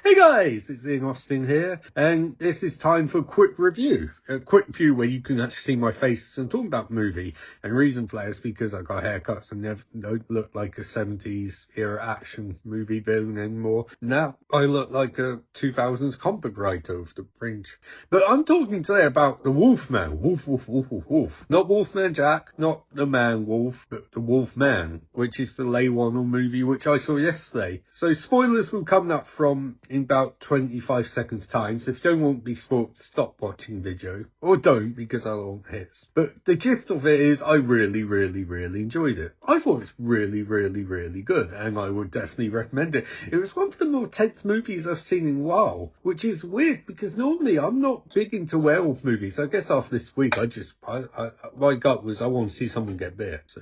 Hey guys, it's Ian Austin here, and this is time for a quick review. A quick view where you can actually see my face and talk about the movie. And reason for that is because I got haircuts and never don't look like a 70s era action movie villain anymore. Now I look like a 2000s comic writer of the fringe. But I'm talking today about the Wolfman. Wolf, wolf, wolf, wolf, wolf. Not Wolfman Jack, not the man wolf, but the Wolfman, which is the Leigh Whannell movie which I saw yesterday. So spoilers will come up from in about 25 seconds time, so if you don't want to be spoiled, stop watching the video, or don't, because I won't hit. But the gist of it is I really enjoyed it. I thought it was really good, and I would definitely recommend it. It was one of the more tense movies I've seen in a while, which is weird because normally I'm not big into werewolf movies. I guess after this week my gut was I want to see someone get bit, so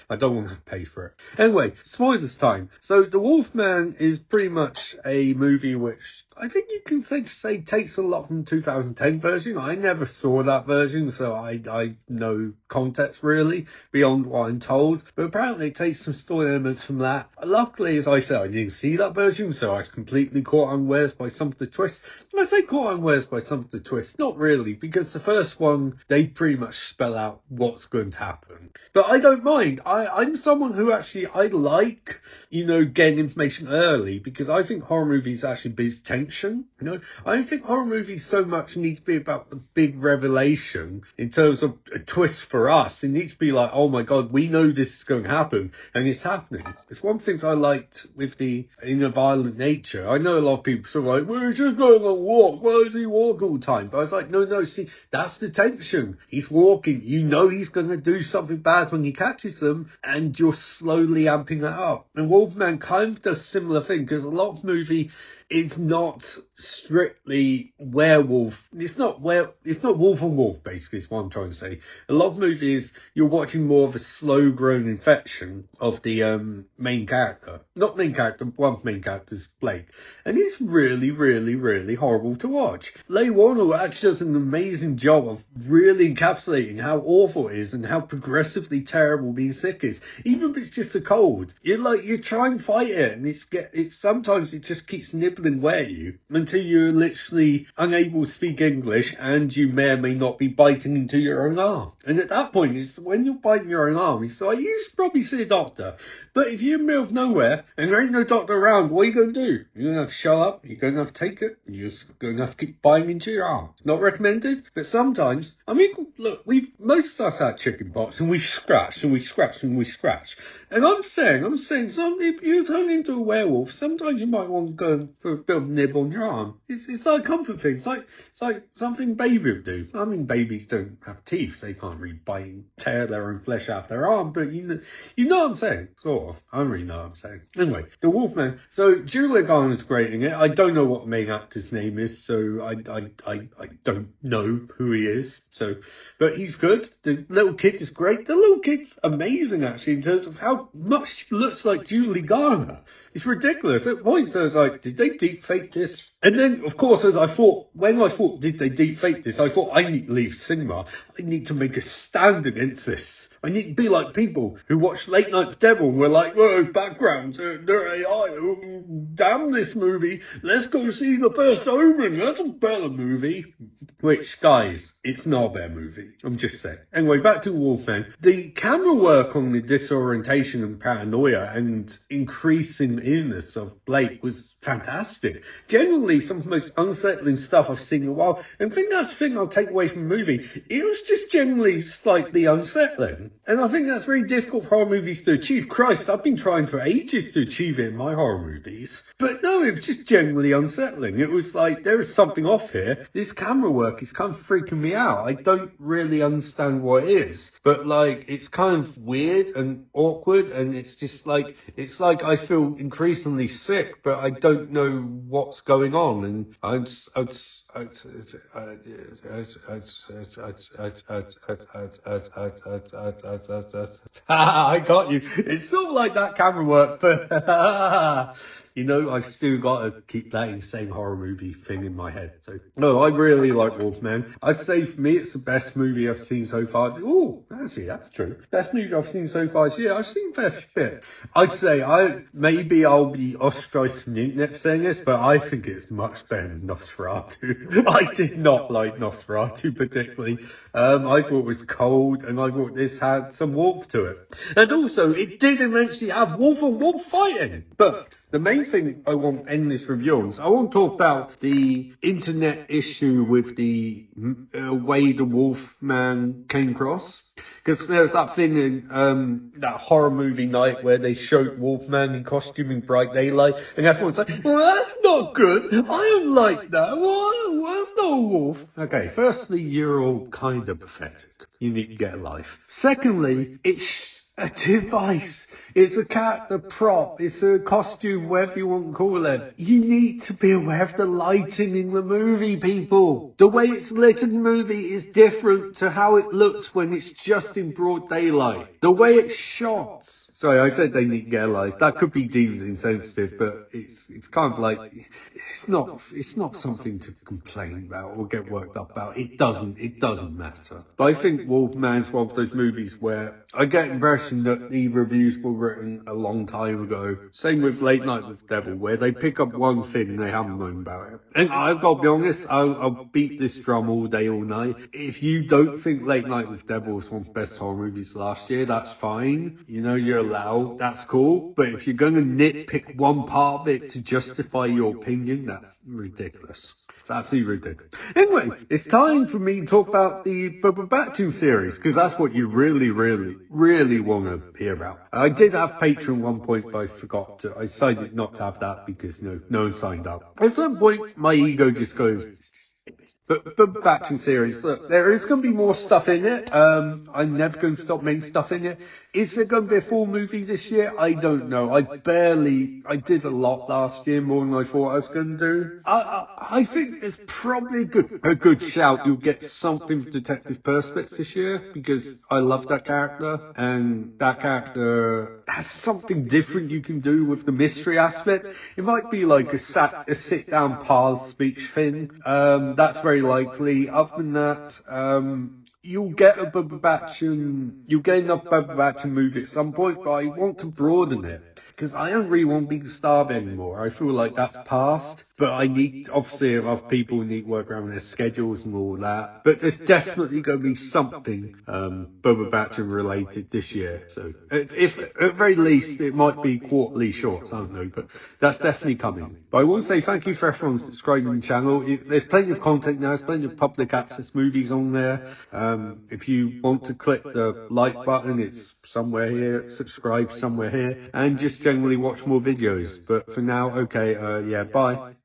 I don't want to pay for it. Anyway, spoilers time. So the Wolfman is pretty much a movie which I think you can say takes a lot from the 2010 version. I never saw that version, so I no context really beyond what I'm told. But apparently it takes some story elements from that. Luckily, as I said, I didn't see that version, so I was completely caught unawares by some of the twists. When I say caught unawares by some of the twists, not really, because the first one, they pretty much spell out what's going to happen. But I don't mind. I'm someone who actually, I like, getting information early, because I think horror movies actually build tension. I don't think horror movies so much need to be about the big revelation in terms of a twist for us. It needs to be like, oh my god, we know this is going to happen, and it's happening. It's one of the things I liked with the inner violent nature. I know a lot of people sort of like, well, he's just going on a walk. Why does he walk all the time? But I was like, no, see, that's the tension. He's walking. You know he's going to do something bad when he catches them, and you're slowly amping that up. And Wolfman kind of does a similar thing, because a lot of movie is not strictly werewolf. It's not wolf on wolf, basically, is what I'm trying to say. A lot of movies, you're watching more of a slow-grown infection of the main character. Not main character, one of the main characters, Blake. And it's really horrible to watch. Leigh Whannell actually does an amazing job of really encapsulating how awful it is and how progressively terrible being sick is. Even if it's just a cold. You try and fight it, and sometimes it just keeps nibbling away at you until you're literally unable to speak English, and you may or may not be biting into your own arm. And at that point, it's when you're biting your own arm, it's like, you should probably see a doctor. But if you're in the middle of nowhere and there ain't no doctor around, what are you going to do? You're going to have to show up, you're going to have to take it, and you're just going to have to keep biting into your arm. It's not recommended, but sometimes, look, most of us had chicken pox, and we scratched, and we scratched, and we scratched. And I'm saying, if you turn into a werewolf, sometimes you might want to go for a bit of nib on your arm. It's like a comfort thing. It's like something baby would do. Babies don't have teeth, so they can't really bite and tear their own flesh out of their arm, but you know what I'm saying, sort of. I don't really know what I'm saying. Anyway, the Wolfman. So Julia Garner's great in it. I don't know what the main actor's name is, so I don't know who he is. But he's good. The little kid is great. The little kid's amazing, actually, in terms of how much she looks like Julie Garner. It's ridiculous. At points I was like, did they deep fake this? And then, of course, did they deep fake this, I thought, I need to leave cinema. I need to make a stand against this. I need to be like people who watch Late Night with the Devil and were like, whoa, backgrounds, they're AI, oh, damn this movie. Let's go see The First Omen. That's a better movie. Which, guys, it's not a bad movie. I'm just saying. Anyway, back to Wolfman. The camera work on the disorientation and paranoia and increasing illness of Blake was fantastic. Generally, some of the most unsettling stuff I've seen in a while. And I think that's the thing I'll take away from the movie. It was just generally slightly unsettling. And I think that's very difficult for horror movies to achieve. Christ, I've been trying for ages to achieve it in my horror movies. But no, it was just generally unsettling. It was like, there is something off here. This camera work is kind of freaking me out. I don't really understand what it is. But it's kind of weird and awkward, and it's just it's like I feel increasingly sick, but I don't know what's going on. And I got you. It's sort of like that camera work, but you know, I've still got to keep that insane horror movie thing in my head. So, no, I really like Wolfman. I'd say for me, it's the best movie I've seen so far. Oh, actually, that's true. Best movie I've seen so far this year. I've seen a fair bit. I'd say maybe I'll be ostracized from the internet for saying this, but I think it's much better than Nosferatu. I did not like Nosferatu particularly. I thought it was cold, and I thought this had some warmth to it. And also, it did eventually have wolf on wolf fighting. But the main thing I want to end this review on is I want to talk about the internet issue with the way the Wolfman came across. Because there's that thing in that horror movie night where they showed Wolfman in costume in bright daylight, and everyone's like, well, that's not good. I don't like that. Well, that's not a wolf. Okay, firstly, you're all kind of pathetic. You need to get a life. Secondly, it's a device. It's a character prop. It's a costume, whatever you want to call it. You need to be aware of the lighting in the movie, people. The way it's lit in the movie is different to how it looks when it's just in broad daylight. The way it's shot. Sorry, I said they need to get a life. That could be deemed insensitive, but it's kind of like, it's not something to complain about or get worked up about. It doesn't matter. But I think Wolfman's one of those movies where I get the impression that the reviews were written a long time ago. Same with Late Night with the Devil, where they pick up one thing and they haven't known about it. And I've got to be honest, I'll beat this drum all day, all night. If you don't think Late Night with the Devil was one of the best horror movies last year, that's fine. You know, you're allowed, that's cool. But if you're going to nitpick one part of it to justify your opinion, that's ridiculous. It's absolutely ridiculous. Anyway, it's time for me to talk about the Barbatachtian series, because that's what you really want to hear about. I did have Patreon at one point, but I forgot to. I decided not to have that because no one signed up. At some point, my ego just goes, but Barbatachtian series, look, there is going to be more stuff in it. I'm never going to stop making stuff in it. Is there going to be a full movie this year? I don't know. I did a lot last year, more than I thought I was going to do. I think it's probably a good shout. You'll get something for Detective Perspex this year, because I love that character, and that character has something different you can do with the mystery aspect. It might be like a sit-down parlor speech thing. That's very likely. Other than that, you'll get another Barbatachtian movie at some point, but I want to broaden it. Because I don't really want to be starved anymore. I feel like that's past. But I need, obviously, other people need to work around their schedules and all that. But there's definitely going to be something Barbatachtian related this year. So, if at the very least, it might be quarterly shorts, I don't know. But that's definitely coming. But I want to say thank you for everyone subscribing to the channel. There's plenty of content now. There's plenty of public access movies on there. If you want to click the like button, it's somewhere here. Subscribe somewhere here. And just generally watch more videos. But for now, okay, yeah, bye.